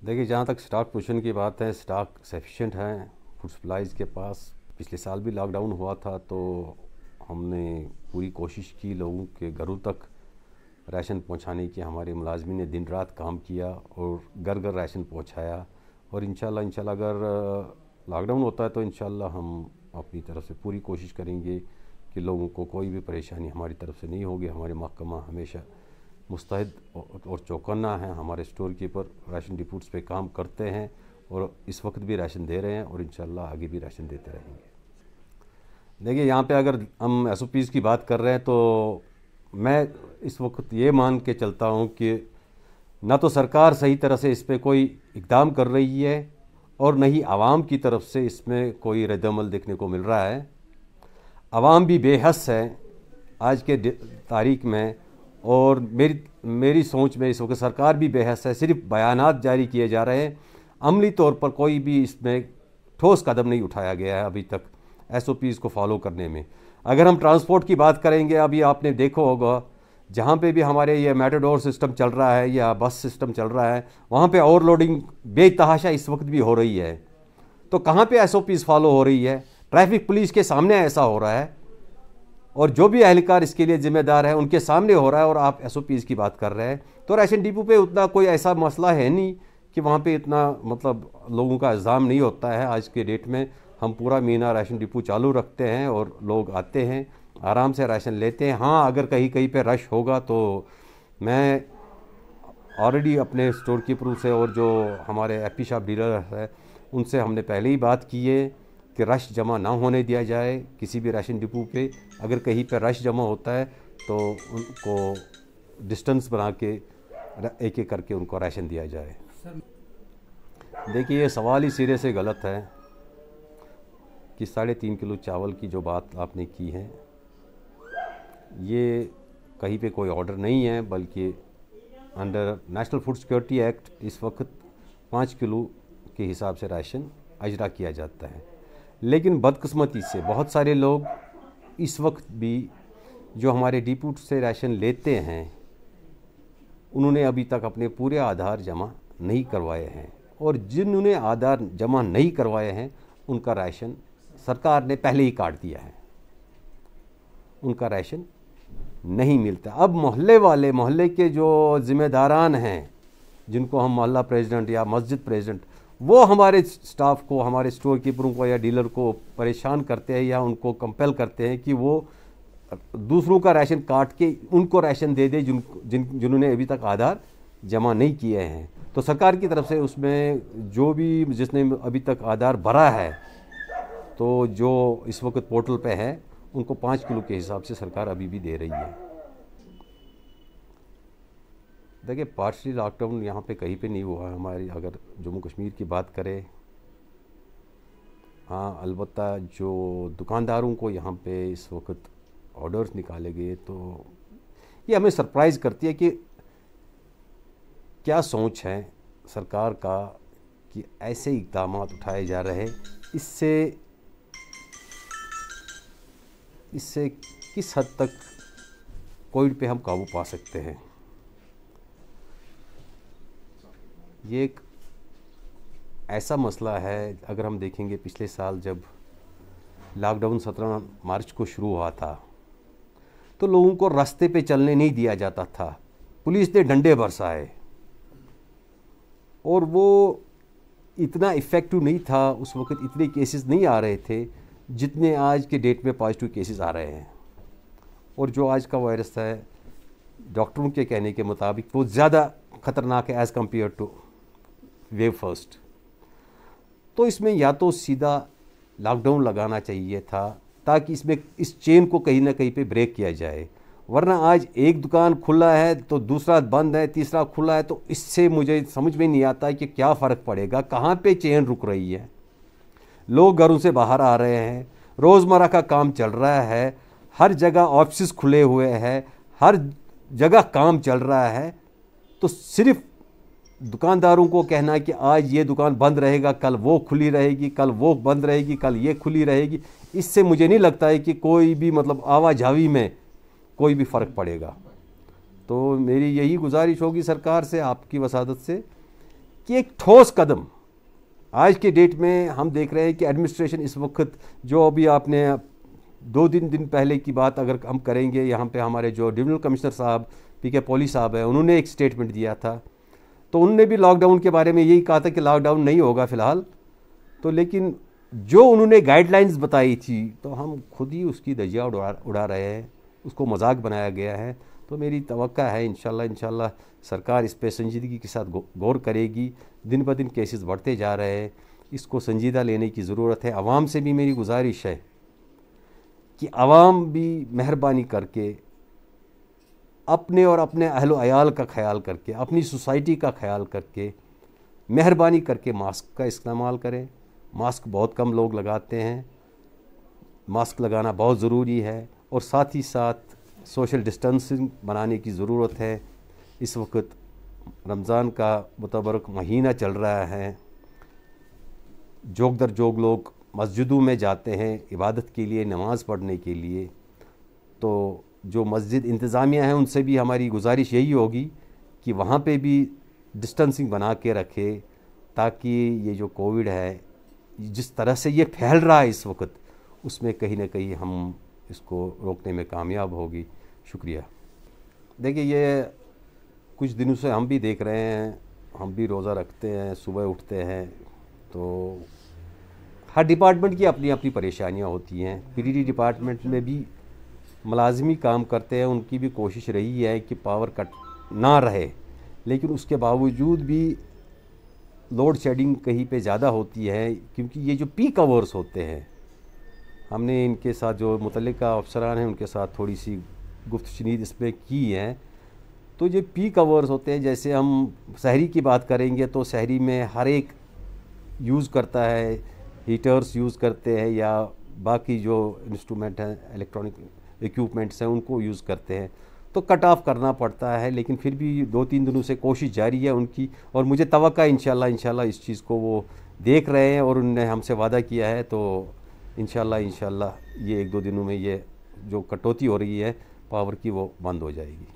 देखिए, जहाँ तक स्टॉक पोजीशन की बात है, स्टॉक सफिशिएंट है फूड सप्लाईज़ के पास। पिछले साल भी लॉकडाउन हुआ था तो हमने पूरी कोशिश की लोगों के घरों तक राशन पहुंचाने की। हमारे मुलाजमीन ने दिन रात काम किया और घर घर राशन पहुंचाया। और इंशाल्लाह अगर लॉकडाउन होता है तो इंशाल्लाह हम अपनी तरफ से पूरी कोशिश करेंगे कि लोगों को कोई भी परेशानी हमारी तरफ से नहीं होगी। हमारे महकमा हमेशा मुस्तैद और चौकन्ना है। हमारे स्टोर कीपर राशन डिपोट्स पे काम करते हैं और इस वक्त भी राशन दे रहे हैं और इंशाल्लाह आगे भी राशन देते रहेंगे। देखिए, यहाँ पे अगर हम एसओपीज़ की बात कर रहे हैं तो मैं इस वक्त ये मान के चलता हूँ कि ना तो सरकार सही तरह से इस पर कोई इक़दाम कर रही है और न ही आवाम की तरफ से इसमें कोई रद्दअमल देखने को मिल रहा है। आवाम भी बेहस है आज के तारीख में, और मेरी सोच में इस वक्त सरकार भी बेहस है। सिर्फ बयानात जारी किए जा रहे हैं, अमली तौर पर कोई भी इसमें ठोस कदम नहीं उठाया गया है अभी तक एसओपीज़ को फॉलो करने में। अगर हम ट्रांसपोर्ट की बात करेंगे, अभी आपने देखा होगा जहाँ पे भी हमारे ये मेटाडोर सिस्टम चल रहा है या बस सिस्टम चल रहा है, वहाँ पे ओवरलोडिंग बेतहाशा इस वक्त भी हो रही है। तो कहाँ पे एसओपीज़ फॉलो हो रही है? ट्रैफिक पुलिस के सामने ऐसा हो रहा है और जो भी एहलकार इसके लिए जिम्मेदार है उनके सामने हो रहा है, और आप एसओपीज़ की बात कर रहे हैं। तो राशन डिपो पे उतना कोई ऐसा मसला है नहीं कि वहाँ पे इतना मतलब लोगों का इल्ज़ाम नहीं होता है। आज के डेट में हम पूरा महीना राशन डिपो चालू रखते हैं और लोग आते हैं, आराम से राशन लेते हैं। हाँ, अगर कहीं कहीं पे रश होगा तो मैं ऑलरेडी अपने स्टोर कीपरों से और जो हमारे एपी शॉप डीलर है उनसे हमने पहले ही बात की है कि रश जमा ना होने दिया जाए किसी भी राशन डिपो पे। अगर कहीं पे रश जमा होता है तो उनको डिस्टेंस बना के एक एक करके उनको राशन दिया जाए। देखिए, ये सवाल ही सिरे से गलत है कि 3.5 किलो चावल की जो बात आपने की है, ये कहीं पे कोई ऑर्डर नहीं है, बल्कि under national food security act इस वक्त 5 किलो के हिसाब से राशन अजरा किया जाता है। लेकिन बदकिस्मती से बहुत सारे लोग इस वक्त भी जो हमारे डिपो से राशन लेते हैं उन्होंने अभी तक अपने पूरे आधार जमा नहीं करवाए हैं, और जिन्होंने आधार जमा नहीं करवाए हैं उनका राशन सरकार ने पहले ही काट दिया है, उनका राशन नहीं मिलता। अब मोहल्ले के जो ज़िम्मेदारान हैं, जिनको हम मोहल्ला प्रेसिडेंट या मस्जिद प्रेसिडेंट, वो हमारे स्टाफ को, हमारे स्टोर कीपरों को या डीलर को परेशान करते हैं या उनको कंपेल करते हैं कि वो दूसरों का राशन काट के उनको राशन दे दे जिन्होंने अभी तक आधार जमा नहीं किए हैं। तो सरकार की तरफ से उसमें जो भी जिसने अभी तक आधार भरा है, तो जो इस वक्त पोर्टल पे है उनको 5 किलो के हिसाब से सरकार अभी भी दे रही है। देखिए, पार्शली लॉकडाउन यहाँ पे कहीं पे नहीं हुआ है। हमारी अगर जम्मू कश्मीर की बात करें, हाँ अलबत्ता जो दुकानदारों को यहाँ पे इस वक्त ऑर्डर्स निकाले गए तो ये हमें सरप्राइज़ करती है कि क्या सोच है सरकार का कि ऐसे इक़दाम उठाए जा रहे हैं। इससे किस हद तक कोविड पे हम काबू पा सकते हैं। ये एक ऐसा मसला है, अगर हम देखेंगे पिछले साल जब लॉकडाउन 17 मार्च को शुरू हुआ था तो लोगों को रास्ते पे चलने नहीं दिया जाता था, पुलिस ने डंडे बरसाए और वो इतना इफ़ेक्टिव नहीं था। उस वक्त इतने केसेस नहीं आ रहे थे जितने आज के डेट में पॉजिटिव केसेस आ रहे हैं। और जो आज का वायरस है, डॉक्टरों के कहने के मुताबिक वो ज़्यादा ख़तरनाक है as compared to wave first. तो इसमें या तो सीधा लॉकडाउन लगाना चाहिए था ताकि इसमें इस चेन को कहीं ना कहीं पे ब्रेक किया जाए, वरना आज एक दुकान खुला है तो दूसरा बंद है, तीसरा खुला है, तो इससे मुझे समझ में नहीं आता कि क्या फ़र्क पड़ेगा, कहाँ पे चेन रुक रही है। लोग घरों से बाहर आ रहे हैं, रोज़मर्रा का काम चल रहा है, हर जगह ऑफिस खुले हुए हैं, हर जगह काम चल रहा है। तो सिर्फ दुकानदारों को कहना कि आज ये दुकान बंद रहेगा, कल वो खुली रहेगी, कल वो बंद रहेगी, कल ये खुली रहेगी, इससे मुझे नहीं लगता है कि कोई भी मतलब आवाजाही में कोई भी फ़र्क पड़ेगा। तो मेरी यही गुजारिश होगी सरकार से, आपकी वसादत से, कि एक ठोस कदम आज के डेट में हम देख रहे हैं कि एडमिनिस्ट्रेशन इस वक्त, जो अभी आपने 2 दिन पहले की बात अगर हम करेंगे, यहाँ पे हमारे जो डिविजनल कमिश्नर साहब पीके पॉली साहब हैं, उन्होंने एक स्टेटमेंट दिया था, तो उन्होंने भी लॉकडाउन के बारे में यही कहा था कि लॉकडाउन नहीं होगा फ़िलहाल। तो लेकिन जो उन्होंने गाइडलाइंस बताई थी, तो हम खुद ही उसकी धज्जियाँ उड़ा रहे हैं, उसको मजाक बनाया गया है। तो मेरी तवक्का है इंशाल्लाह सरकार इस पे संजीदगी के साथ गौर करेगी। दिन ब दिन केसेस बढ़ते जा रहे हैं, इसको संजीदा लेने की ज़रूरत है। आवाम से भी मेरी गुजारिश है कि आवाम भी मेहरबानी करके अपने और अपने अहलो अयाल का ख्याल करके, अपनी सोसाइटी का ख्याल करके, मेहरबानी करके मास्क का इस्तेमाल करें। मास्क बहुत कम लोग लगाते हैं, मास्क लगाना बहुत ज़रूरी है। और साथ ही साथ सोशल डिस्टेंसिंग बनाने की ज़रूरत है। इस वक्त रमज़ान का मुतबरक महीना चल रहा है, जोग दर जोग लोग मस्जिदों में जाते हैं इबादत के लिए, नमाज़ पढ़ने के लिए। तो जो मस्जिद इंतज़ामिया है उनसे भी हमारी गुजारिश यही होगी कि वहाँ पे भी डिस्टेंसिंग बना के रखे, ताकि ये जो कोविड है जिस तरह से ये फैल रहा है इस वक्त, उसमें कहीं ना कहीं हम इसको रोकने में कामयाब होगी। शुक्रिया। देखिए, ये कुछ दिनों से हम भी देख रहे हैं, हम भी रोज़ा रखते हैं, सुबह उठते हैं, तो हर डिपार्टमेंट की अपनी अपनी परेशानियां होती हैं। पीडीडी डिपार्टमेंट में भी मुलाजिमी काम करते हैं, उनकी भी कोशिश रही है कि पावर कट ना रहे, लेकिन उसके बावजूद भी लोड शेडिंग कहीं पे ज़्यादा होती है, क्योंकि ये जो पीक आवर्स होते हैं, हमने इनके साथ जो मुतल्लिका अफसरान हैं उनके साथ थोड़ी सी गुफ्तशनीद इसमें की है। तो ये पीक आवर्स होते हैं, जैसे हम शहरी की बात करेंगे तो शहरी में हर एक यूज़ करता है, हीटर्स यूज़ करते हैं या बाकी जो इंस्ट्रूमेंट हैं, इलेक्ट्रॉनिक इक्विपमेंट्स हैं, उनको यूज़ करते हैं। तो कट ऑफ करना पड़ता है, लेकिन फिर भी 2-3 दिनों से कोशिश जारी है उनकी, और मुझे तवक्का है इंशाल्लाह इस चीज़ को वो देख रहे हैं और उन्होंने हमसे वादा किया है। तो इंशाल्लाह ये 1-2 दिनों में ये जो कटौती हो रही है पावर की, वो बंद हो जाएगी।